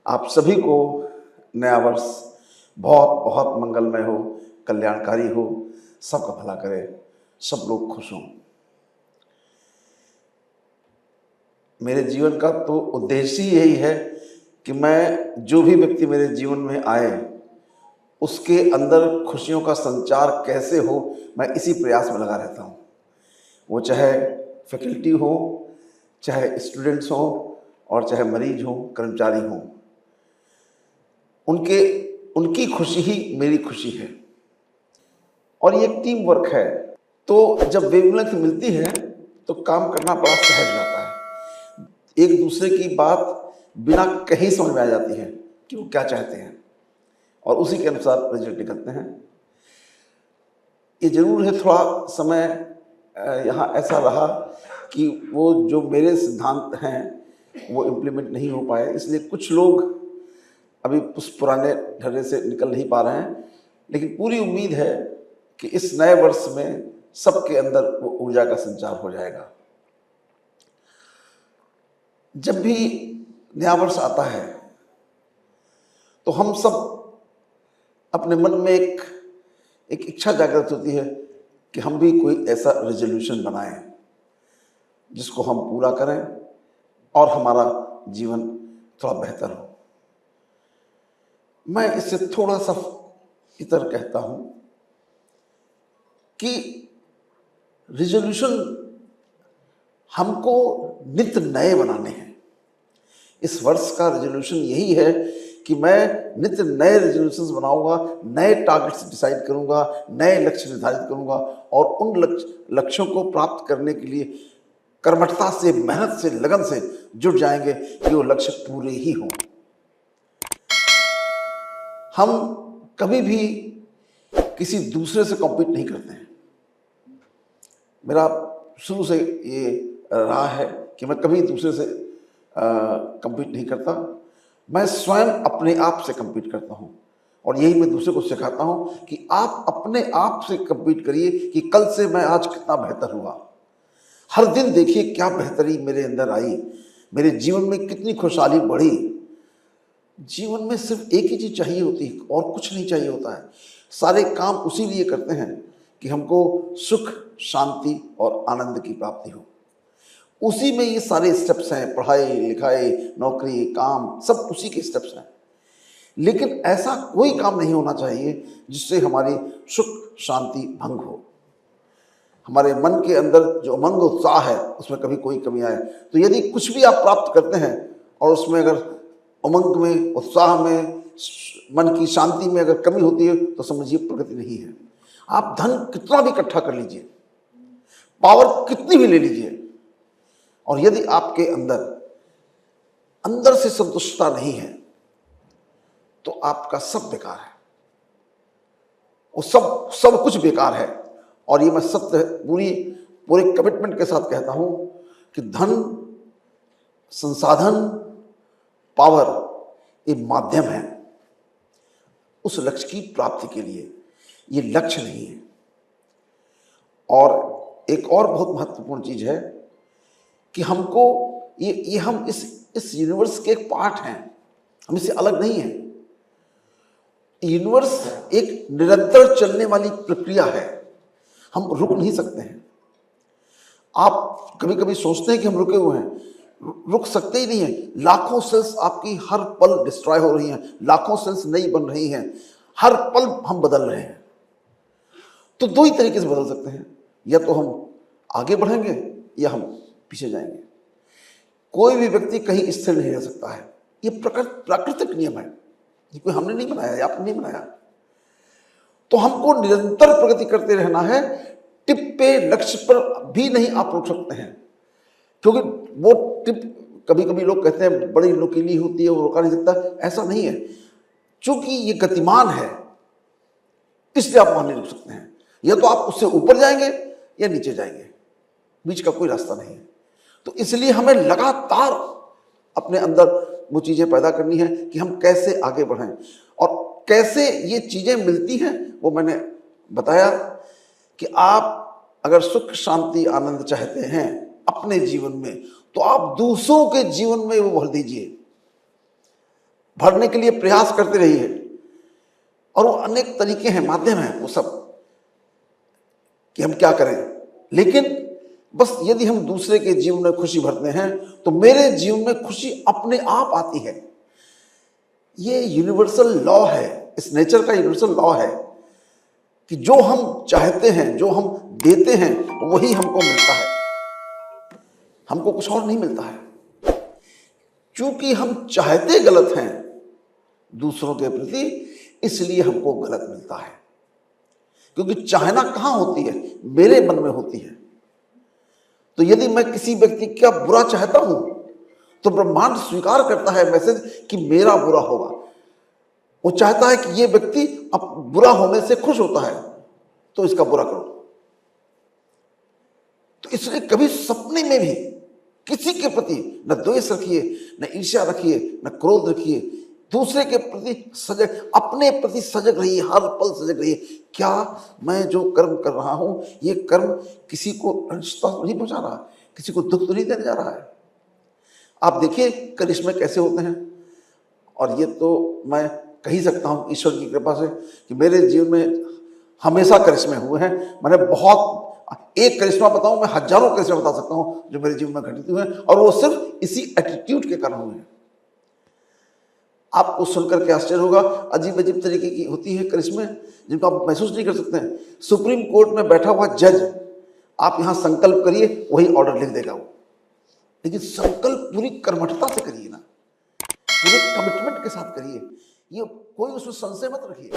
आप सभी को नया वर्ष बहुत बहुत मंगलमय हो, कल्याणकारी हो, सबका भला करे, सब लोग खुश हों। मेरे जीवन का तो उद्देश्य ही यही है कि मैं जो भी व्यक्ति मेरे जीवन में आए उसके अंदर खुशियों का संचार कैसे हो, मैं इसी प्रयास में लगा रहता हूँ। वो चाहे फैकल्टी हो, चाहे स्टूडेंट्स हो, और चाहे मरीज हो, कर्मचारी हो, उनकी खुशी ही मेरी खुशी है। और ये टीम वर्क है, तो जब वेवलेंथ मिलती है तो काम करना बड़ा सहज हो जाता है। एक दूसरे की बात बिना कहीं समझ में आ जाती है कि वो क्या चाहते हैं, और उसी के अनुसार रिजल्ट निकलते हैं। ये जरूर है थोड़ा समय यहाँ ऐसा रहा कि वो जो मेरे सिद्धांत हैं वो इम्प्लीमेंट नहीं हो पाए, इसलिए कुछ लोग अभी उस पुराने ढर्रे से निकल नहीं पा रहे हैं। लेकिन पूरी उम्मीद है कि इस नए वर्ष में सबके अंदर वो ऊर्जा का संचार हो जाएगा। जब भी नया वर्ष आता है तो हम सब अपने मन में एक इच्छा जागृत होती है कि हम भी कोई ऐसा रेजोल्यूशन बनाएं जिसको हम पूरा करें और हमारा जीवन थोड़ा बेहतर हो। मैं इससे थोड़ा सा इतर कहता हूं कि रेजोल्यूशन हमको नित्य नए बनाने हैं। इस वर्ष का रेजोल्यूशन यही है कि मैं नित्य नए रेजोल्यूशंस बनाऊंगा, नए टारगेट्स डिसाइड करूंगा, नए लक्ष्य निर्धारित करूंगा, और उन लक्ष्यों को प्राप्त करने के लिए कर्मठता से, मेहनत से, लगन से जुट जाएंगे कि वो लक्ष्य पूरे ही हों। हम कभी भी किसी दूसरे से कॉम्पीट नहीं करते हैं। मेरा शुरू से ये रहा है कि मैं कभी दूसरे से कम्पीट नहीं करता। मैं स्वयं अपने आप से कम्पीट करता हूँ, और यही मैं दूसरे को सिखाता हूँ कि आप अपने आप से कम्पीट करिए कि कल से मैं आज कितना बेहतर हुआ। हर दिन देखिए क्या बेहतरी मेरे अंदर आई, मेरे जीवन में कितनी खुशहाली बढ़ी। जीवन में सिर्फ एक ही चीज़ चाहिए होती है, और कुछ नहीं चाहिए होता है। सारे काम उसी लिए करते हैं कि हमको सुख, शांति और आनंद की प्राप्ति हो। उसी में ये सारे स्टेप्स हैं, पढ़ाई लिखाई, नौकरी, काम, सब उसी के स्टेप्स हैं। लेकिन ऐसा कोई काम नहीं होना चाहिए जिससे हमारी सुख शांति भंग हो। हमारे मन के अंदर जो उमंग उत्साह है उसमें कभी कोई कमी आए, तो यदि कुछ भी आप प्राप्त करते हैं और उसमें अगर उमंग में, उत्साह में, मन की शांति में अगर कमी होती है तो समझिए प्रगति नहीं है। आप धन कितना भी इकट्ठा कर लीजिए, पावर कितनी भी ले लीजिए, और यदि आपके अंदर से संतुष्टता नहीं है तो आपका सब बेकार है, वो सब कुछ बेकार है। और ये मैं सत्य पूरे कमिटमेंट के साथ कहता हूं कि धन, संसाधन, पावर ये माध्यम है उस लक्ष्य की प्राप्ति के लिए, ये लक्ष्य नहीं है। और एक और बहुत महत्वपूर्ण चीज है कि हमको ये हम इस यूनिवर्स के एक पार्ट हैं, हम इससे अलग नहीं हैं। यूनिवर्स एक निरंतर चलने वाली प्रक्रिया है, हम रुक नहीं सकते हैं। आप कभी कभी सोचते हैं कि हम रुके हुए हैं, रुक सकते ही नहीं है। लाखों सेल्स आपकी हर पल डिस्ट्रॉय हो रही हैं, लाखों सेल्स नई बन रही हैं, हर पल हम बदल रहे हैं। तो दो ही तरीके से बदल सकते हैं, या तो हम आगे बढ़ेंगे या हम पीछे जाएंगे। कोई भी व्यक्ति कहीं स्थिर नहीं रह सकता है, ये प्राकृतिक नियम है, ये कोई हमने नहीं बनाया, आपने नहीं बनाया। तो हमको निरंतर प्रगति करते रहना है। टिप पे, लक्ष्य पर भी नहीं आप रुक सकते हैं, क्योंकि वो टिप कभी कभी लोग कहते हैं बड़ी नुकीली होती है, वो रोका नहीं सकता। ऐसा नहीं है, क्योंकि ये गतिमान है इसलिए आप वहां नहीं रुक सकते हैं। या तो आप उससे ऊपर जाएंगे या नीचे जाएंगे, बीच का कोई रास्ता नहीं है। तो इसलिए हमें लगातार अपने अंदर वो चीजें पैदा करनी है कि हम कैसे आगे बढ़ें, और कैसे ये चीजें मिलती हैं वो मैंने बताया कि आप अगर सुख शांति आनंद चाहते हैं अपने जीवन में तो आप दूसरों के जीवन में वो भर दीजिए। भरने के लिए प्रयास करते रहिए। और वो अनेक तरीके हैं, माध्यम हैं वो सब कि हम क्या करें। लेकिन बस यदि हम दूसरे के जीवन में खुशी भरते हैं तो मेरे जीवन में खुशी अपने आप आती है। ये यूनिवर्सल लॉ है, इस नेचर का यूनिवर्सल लॉ है कि जो हम चाहते हैं, जो हम देते हैं, वही हमको मिलता है, हमको कुछ और नहीं मिलता है। क्योंकि हम चाहते गलत हैं दूसरों के प्रति, इसलिए हमको गलत मिलता है। क्योंकि चाहना कहां होती है? मेरे मन में होती है। तो यदि मैं किसी व्यक्ति का बुरा चाहता हूं तो ब्रह्मांड स्वीकार करता है मैसेज कि मेरा बुरा होगा। वो चाहता है कि ये व्यक्ति अब बुरा होने से खुश होता है, तो इसका बुरा करो। तो इसलिए कभी सपने में भी किसी के प्रति न द्वेष रखिए, न ईर्ष्या रखिए, न क्रोध रखिए। दूसरे के प्रति सजग, अपने प्रति सजग रहिए, हर पल सजग रहिए। क्या मैं जो कर्म कर रहा हूं, ये कर्म किसी को अनिष्टता नहीं पहुंचा रहा, किसी को दुख तो नहीं देने जा रहा है? आप देखिए करिश्मे कैसे होते हैं। और ये तो मैं कह ही सकता हूं ईश्वर की कृपा से कि मेरे जीवन में हमेशा करिश्मे हुए हैं। मैंने बहुत, एक करिश्मा बताऊं, मैं हजारों करिश्मे बता सकता हूं जो मेरे जीवन में घटित हुए हैं, और वो सिर्फ इसी एटीट्यूड के कारण हुए हैं। आपको सुनकर के आश्चर्य होगा, अजीब अजीब तरीके की होती है करिश्मे जिनको आप महसूस नहीं कर सकते हैं। सुप्रीम कोर्ट में बैठा हुआ जज, आप यहां संकल्प करिए, वही ऑर्डर लिख देगा वो। लेकिन संकल्प पूरी कर्मठता से करिए ना, पूरे कमिटमेंट के साथ करिए। ये कोई उसमें संशय मत रखिए।